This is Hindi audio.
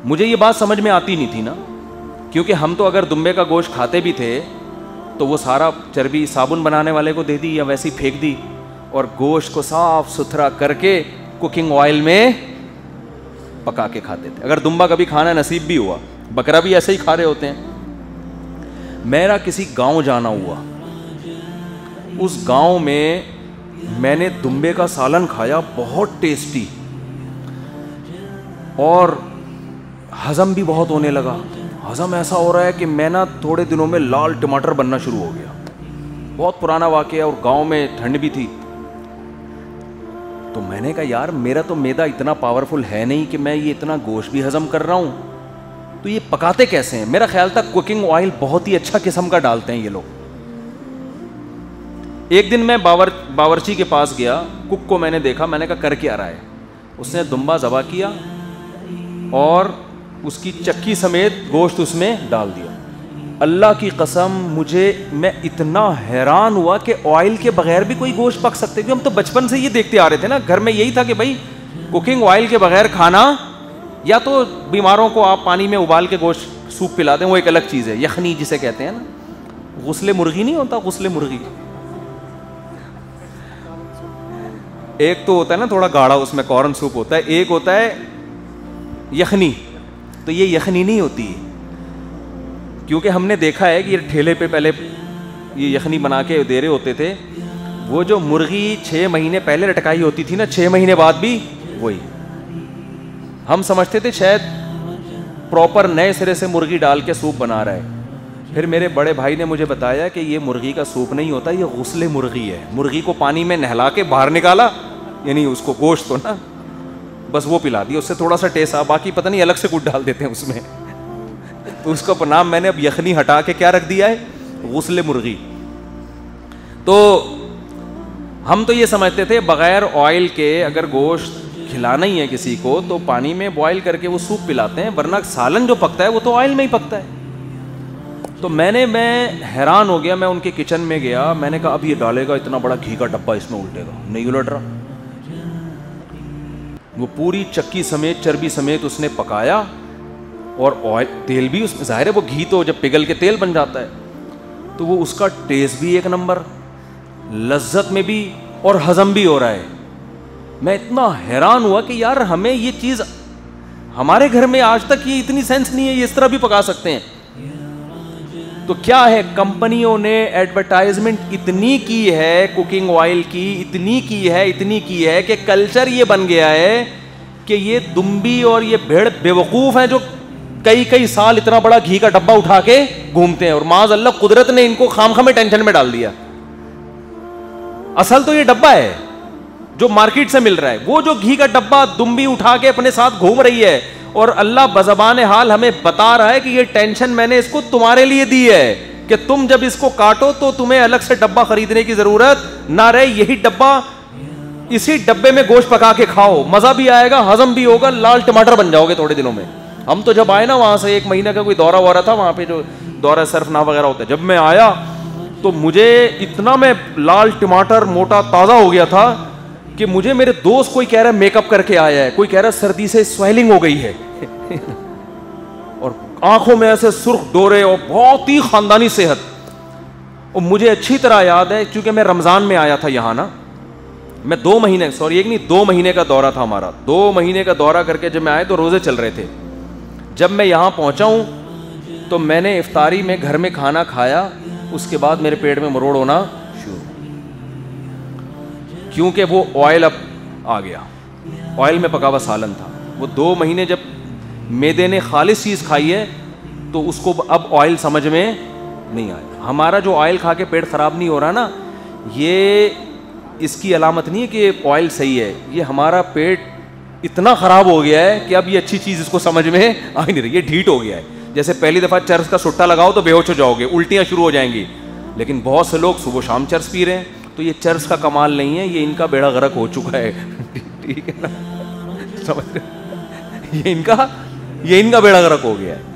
मुझे ये बात समझ में आती नहीं थी ना, क्योंकि हम तो अगर दुम्बे का गोश्त खाते भी थे तो वो सारा चर्बी साबुन बनाने वाले को दे दी या वैसी फेंक दी, और गोश्त को साफ सुथरा करके कुकिंग ऑयल में पका के खाते थे। अगर दुम्बा कभी खाना नसीब भी हुआ, बकरा भी ऐसे ही खा रहे होते हैं। मेरा किसी गांव जाना हुआ, उस गांव में मैंने दुम्बे का सालन खाया, बहुत टेस्टी, और हजम भी बहुत होने लगा। हजम ऐसा हो रहा है कि मैं ना थोड़े दिनों में लाल टमाटर बनना शुरू हो गया। बहुत पुराना वाकया, और गांव में ठंड भी थी। तो मैंने कहा यार मेरा तो मैदा इतना पावरफुल है नहीं कि मैं ये इतना गोश्त भी हजम कर रहा हूं, तो ये पकाते कैसे हैं? मेरा ख्याल था कुकिंग ऑयल बहुत ही अच्छा किस्म का डालते हैं ये लोग। एक दिन मैं बावर्ची के पास गया, कुक को मैंने देखा, मैंने कहा कर क्या रहा है? उसने दुम्बा ज़बा किया और उसकी चक्की समेत गोश्त उसमें डाल दिया। अल्लाह की कसम, मैं इतना हैरान हुआ कि ऑयल के बगैर भी कोई गोश्त पक सकते, क्योंकि हम तो बचपन से ये देखते आ रहे थे ना, घर में यही था कि भाई कुकिंग ऑयल के बगैर खाना, या तो बीमारों को आप पानी में उबाल के गोश्त सूप पिला दें, वो एक अलग चीज़ है, यखनी जिसे कहते हैं ना, गुस्ले मुर्गी नहीं होता, गुस्ले मुर्गी। एक तो होता है ना थोड़ा गाढ़ा, उसमें कॉर्न सूप होता है, एक होता है यखनी। तो ये यखनी नहीं होती है, क्योंकि हमने देखा है कि ये ठेले पे पहले ये यखनी बना के दे रहे होते थे। वो जो मुर्गी 6 महीने पहले लटकाई होती थी ना, 6 महीने बाद भी वही। हम समझते थे शायद प्रॉपर नए सिरे से मुर्गी डाल के सूप बना रहा है। फिर मेरे बड़े भाई ने मुझे बताया कि ये मुर्गी का सूप नहीं होता, ये गुस्ले मुर्गी है। मुर्गी को पानी में नहला के बाहर निकाला, यानी उसको गोश्त तो ना बस वो पिला दिया, उससे थोड़ा सा टेस्ट आ, बाकी पता नहीं अलग से कुछ डाल देते हैं उसमें। तो उसका नाम मैंने अब यखनी हटा के क्या रख दिया है, गुस्ले मुर्गी। तो हम तो ये समझते थे बगैर ऑयल के अगर गोश्त खिलाना ही है किसी को तो पानी में बॉईल करके वो सूप पिलाते हैं, वरना सालन जो पकता है वो तो ऑयल में ही पकता है। तो मैं हैरान हो गया, मैं उनके किचन में गया, मैंने कहा अब ये डालेगा इतना बड़ा घी का डब्बा, इसमें उल्टेगा, नहीं उलट रहा। वो पूरी चक्की समेत चर्बी समेत उसने पकाया, और ऑयल तेल भी उसमें, जाहिर है वो घी तो जब पिघल के तेल बन जाता है, तो वो उसका टेस्ट भी एक नंबर, लज्जत में भी, और हजम भी हो रहा है। मैं इतना हैरान हुआ कि यार हमें ये चीज़, हमारे घर में आज तक ये इतनी सेंस नहीं है, ये इस तरह भी पका सकते हैं। तो क्या है, कंपनियों ने एडवर्टाइजमेंट इतनी की है कुकिंग ऑयल की, इतनी की है कि कल्चर ये बन गया है कि ये दुम्बी और ये भेड़ बेवकूफ़ हैं जो कई साल इतना बड़ा घी का डब्बा उठा के घूमते हैं, और माज़ अल्लाह कुदरत ने इनको खामखा में टेंशन में डाल दिया। असल तो ये डब्बा है जो मार्केट से मिल रहा है, वो जो घी का डब्बा दुम्बी उठा के अपने साथ घूम रही है, और अल्लाह बज़बान हाल हमें बता रहा है कि ये टेंशन मैंने इसको तुम्हारे लिए दी है कि तुम जब इसको काटो तो तुम्हें अलग से डब्बा खरीदने की जरूरत ना रहे, यही डब्बा, इसी डब्बे में गोश्त पका के खाओ, मजा भी आएगा, हजम भी होगा, लाल टमाटर बन जाओगे थोड़े दिनों में। हम तो जब आए ना वहां से, 1 महीने का कोई दौरा वौरा था वहां पे, जो दौरा सरफना वगैरह होता है, जब मैं आया तो मुझे इतना, मैं लाल टमाटर मोटा ताजा हो गया था कि मुझे मेरे दोस्त कोई कह रहा है मेकअप करके आया है, कोई कह रहा है सर्दी से स्वेलिंग हो गई है और आंखों में ऐसे सुर्ख डोरे, और बहुत ही खानदानी सेहत। और मुझे अच्छी तरह याद है, क्योंकि मैं रमजान में आया था यहाँ ना, मैं 2 महीने, सॉरी एक नहीं 2 महीने का दौरा था हमारा। 2 महीने का दौरा करके जब मैं आए तो रोजे चल रहे थे। जब मैं यहाँ पहुँचा हूँ तो मैंने इफ्तारी में घर में खाना खाया, उसके बाद मेरे पेट में मरोड़ होना शुरू, क्योंकि वो ऑयल अब आ गया, ऑयल में पका हुआ सालन था। वो 2 महीने जब मैदे ने खालिस चीज़ खाई है तो उसको अब ऑयल समझ में नहीं आया। हमारा जो ऑयल खा के पेट ख़राब नहीं हो रहा ना, ये इसकी अलामत नहीं है कि ऑयल सही है, ये हमारा पेट इतना ख़राब हो गया है कि अब ये अच्छी चीज़ इसको समझ में आ नहीं रही, ये ढीठ हो गया है। जैसे पहली दफ़ा चर्स का सुट्टा लगाओ तो बेहोश हो जाओगे, उल्टियाँ शुरू हो जाएंगी, लेकिन बहुत से लोग सुबह शाम चर्स पी रहे हैं, तो ये चर्स का कमाल नहीं है, ये इनका बेड़ा गर्क हो चुका है। ठीक है ना, समझ रहे, ये इनका बेड़ा गर्क हो गया है।